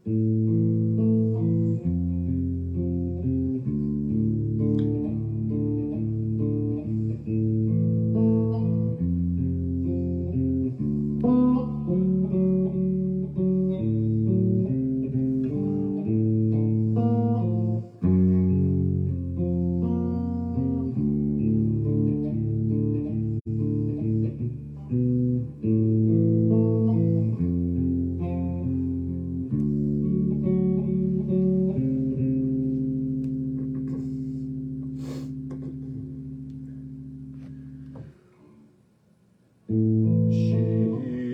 She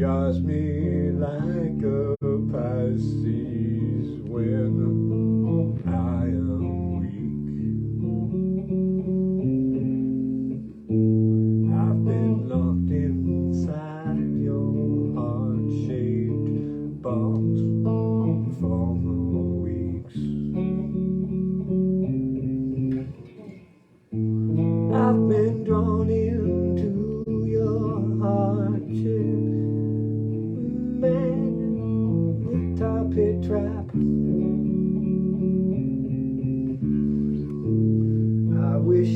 eyes me like a Pisces when I am weak. I've been locked inside your heart-shaped box for weeks. I've been drawn into your heart-shaped magnet trap. I wish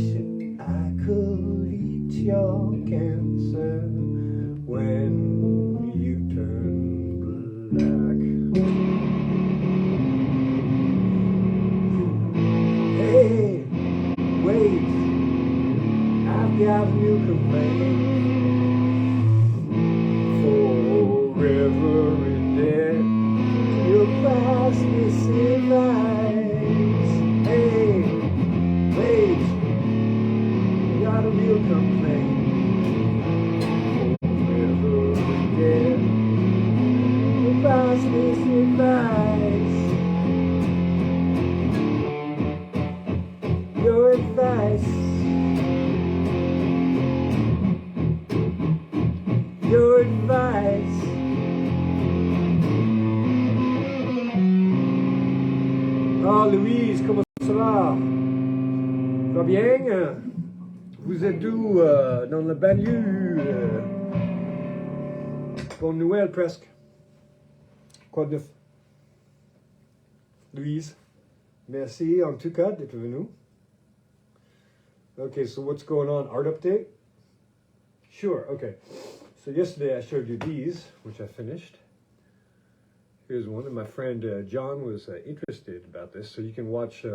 I could eat your cancer when you turn black. Hey, wait, I've got a new complaint. Forever in debt, your priceless advice. Hey, wait, I got a real complaint. Forever in debt, your priceless advice. Your advice. Your advice. Ah, Louise, comment ça va? Va bien? Vous êtes d'où? Dans la banlieue? Bonne nouvelle presque. Quoi de neuf? Louise, merci en tout cas d'être venu. Okay, so what's going on? Art update? Sure, okay. So yesterday I showed you these, which I finished. Here's one, and my friend John was interested about this, so you can watch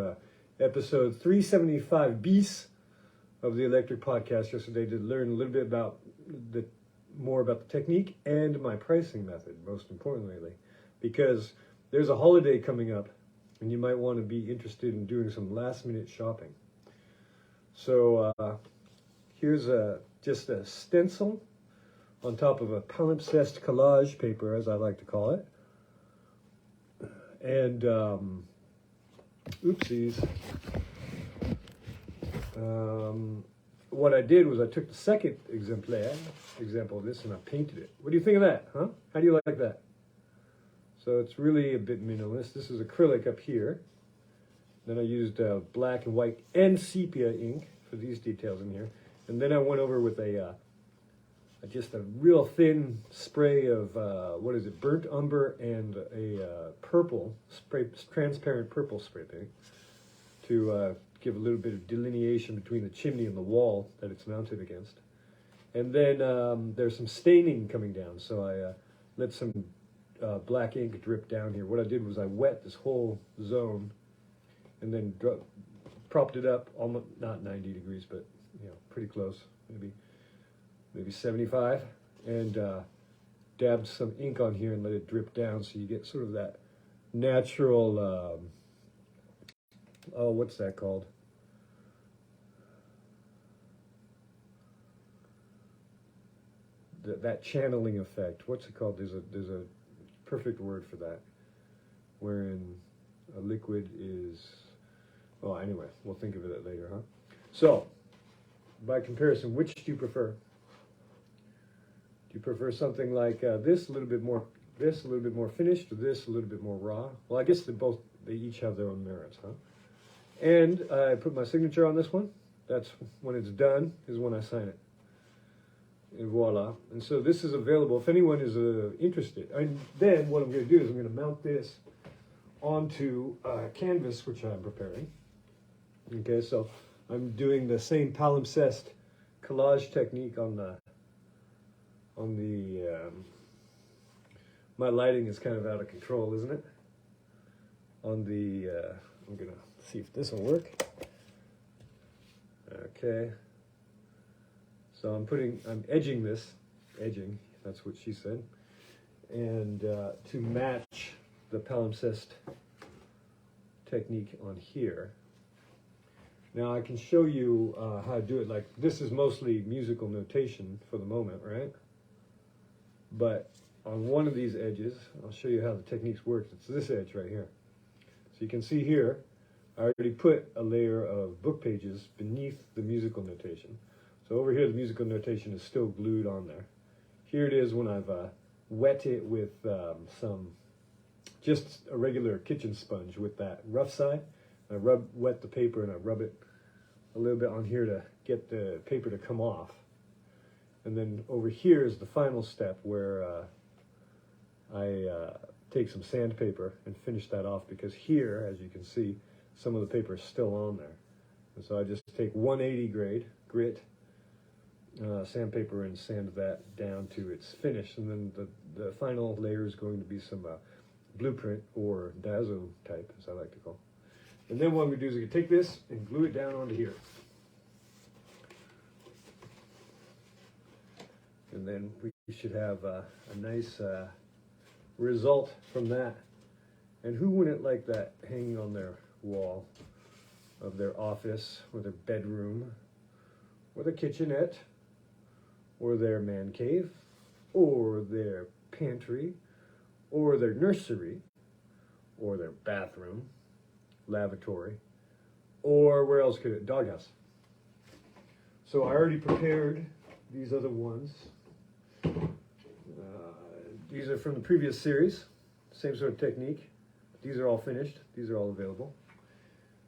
episode 375 bis of the Electric Podcast yesterday to learn a little bit about more about the technique and my pricing method, most importantly, because there's a holiday coming up, and you might want to be interested in doing some last-minute shopping. So here's just a stencil on top of a palimpsest collage paper, as I like to call it. And, oopsies. What I did was I took the second example of this, and I painted it. What do you think of that, huh? How do you like that? So it's really a bit minimalist. This is acrylic up here. Then I used black and white and sepia ink for these details in here. And then I went over with just a real thin spray of, burnt umber and a purple spray, transparent purple spray paint to give a little bit of delineation between the chimney and the wall that it's mounted against. And then there's some staining coming down, so I let some black ink drip down here. What I did was I wet this whole zone and then propped it up, almost not 90 degrees, but pretty close, maybe 75, and dabbed some ink on here and let it drip down, so you get sort of that natural, what's that called? That channeling effect. What's it called? There's a perfect word for that, wherein a liquid is, well, anyway, we'll think of it later, huh? So, by comparison, which do you prefer? Do you prefer something like this, a little bit more finished, or this, a little bit more raw? Well, I guess they each have their own merits, huh? And I put my signature on this one. That's when it's done, is when I sign it. And voila. And so this is available if anyone is interested. And then what I'm going to do is I'm going to mount this onto canvas, which I'm preparing. Okay, so I'm doing the same palimpsest collage technique on the my lighting is kind of out of control, isn't it? On the I'm gonna see if this will work. Okay, so I'm edging this, that's what she said, and to match the palimpsest technique on here. Now I can show you how to do it. Like, this is mostly musical notation for the moment, right? But on one of these edges, I'll show you how the techniques work. It's this edge right here. So you can see here, I already put a layer of book pages beneath the musical notation. So over here, the musical notation is still glued on there. Here it is when I've wet it with just a regular kitchen sponge with that rough side. I wet the paper and I rub it a little bit on here to get the paper to come off. And then over here is the final step where I take some sandpaper and finish that off, because here, as you can see, some of the paper is still on there. And so I just take 180 grade grit sandpaper and sand that down to its finish. And then the final layer is going to be some blueprint, or dazzle type, as I like to call. And then what we do is we can take this and glue it down onto here. And then we should have a nice result from that. And who wouldn't like that hanging on their wall of their office, or their bedroom, or their kitchenette, or their man cave, or their pantry, or their nursery, or their bathroom, lavatory, or where else could it? Doghouse. So I already prepared these other ones. These are from the previous series, same sort of technique. These are all finished. These are all available.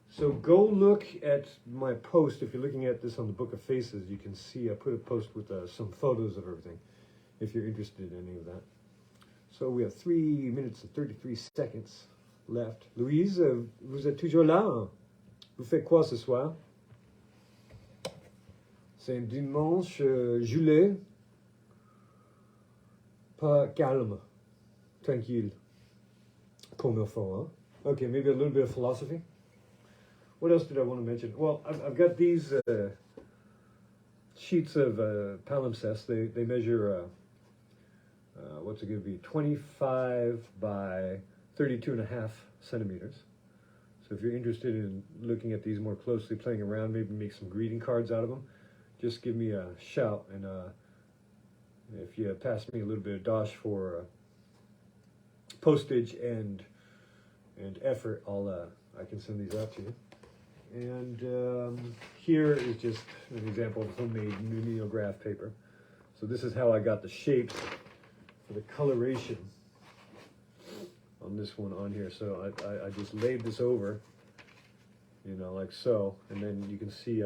So go look at my post. If you're looking at this on the Book of Faces, you can see I put a post with some photos of everything, if you're interested in any of that. So we have 3 minutes and 33 seconds left. Louise, vous êtes toujours là? Vous faites quoi ce soir? C'est un dimanche juillet. Pas calme. Tranquille. Comme il faut, hein? Okay, maybe a little bit of philosophy. What else did I want to mention? Well, I've got these sheets of palimpsest. They measure, what's it going to be, 25 by 32.5 centimeters. So if you're interested in looking at these more closely, playing around, maybe make some greeting cards out of them, just give me a shout. And if you pass me a little bit of dosh for postage and effort, I can send these out to you. And here is just an example of homemade mimeograph paper. So this is how I got the shapes for the coloration on this one on here. So I just laid this over, you know, like so, and then you can see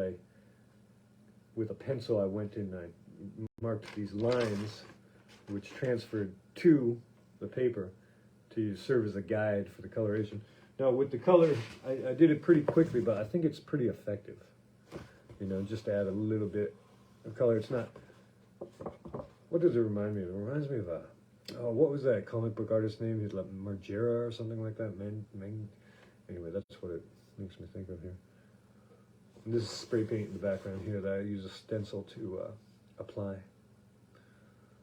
with a pencil I went in, I marked these lines which transferred to the paper to serve as a guide for the coloration. Now with the color, I did it pretty quickly, but I think it's pretty effective. You know, just add a little bit of color. It's not, what does it remind me of? It reminds me of what was that comic book artist's name? He's like Margera or something like that. Anyway, that's what it makes me think of here. And this is spray paint in the background here that I use a stencil to apply.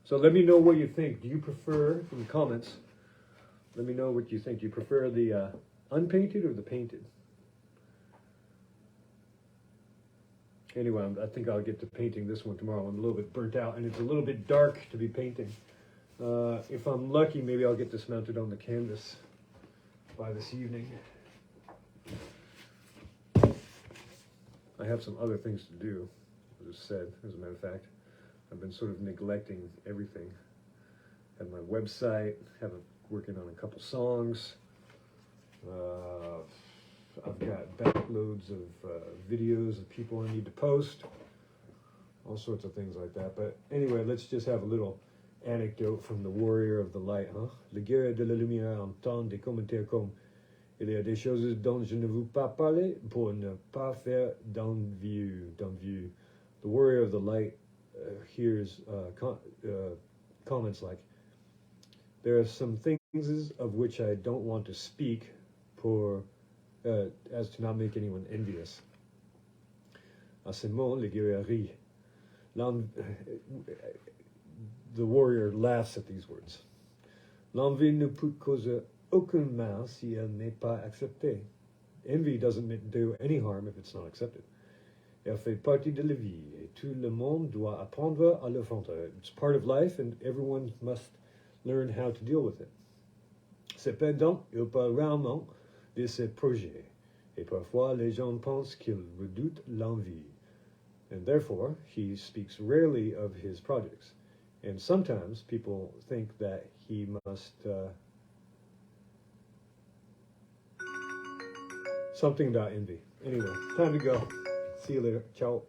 So let me know what you think. Do you prefer, in the comments, let me know what you think. Do you prefer the unpainted or the painted? Anyway, I think I'll get to painting this one tomorrow. I'm a little bit burnt out, and it's a little bit dark to be painting. If I'm lucky, maybe I'll get this mounted on the canvas by this evening. I have some other things to do, as I said, as a matter of fact. I've been sort of neglecting everything. I have my website, working on a couple songs. I've got backloads of videos of people I need to post. All sorts of things like that. But anyway, let's just have a little anecdote from the warrior of the light, huh? Le guerrier de la lumière entend des commentaires comme Il y a des choses dont je ne veux pas parler pour ne pas faire d'envie. The warrior of the light hears comments like, there are some things of which I don't want to speak for, as to not make anyone envious. À ces mots, le guerrier rit. The warrior laughs at these words. L'envie ne peut causer aucun mal si elle n'est pas acceptée. Envy doesn't do any harm if it's not accepted. Elle fait partie de la vie, et tout le monde doit apprendre à l'affronter. It's part of life, and everyone must learn how to deal with it. Cependant, il parle rarement de ses projets, et parfois les gens pensent qu'il redoute l'envie. And therefore, he speaks rarely of his projects. And sometimes people think that he must something about envy. Anyway, time to go. See you later. Ciao.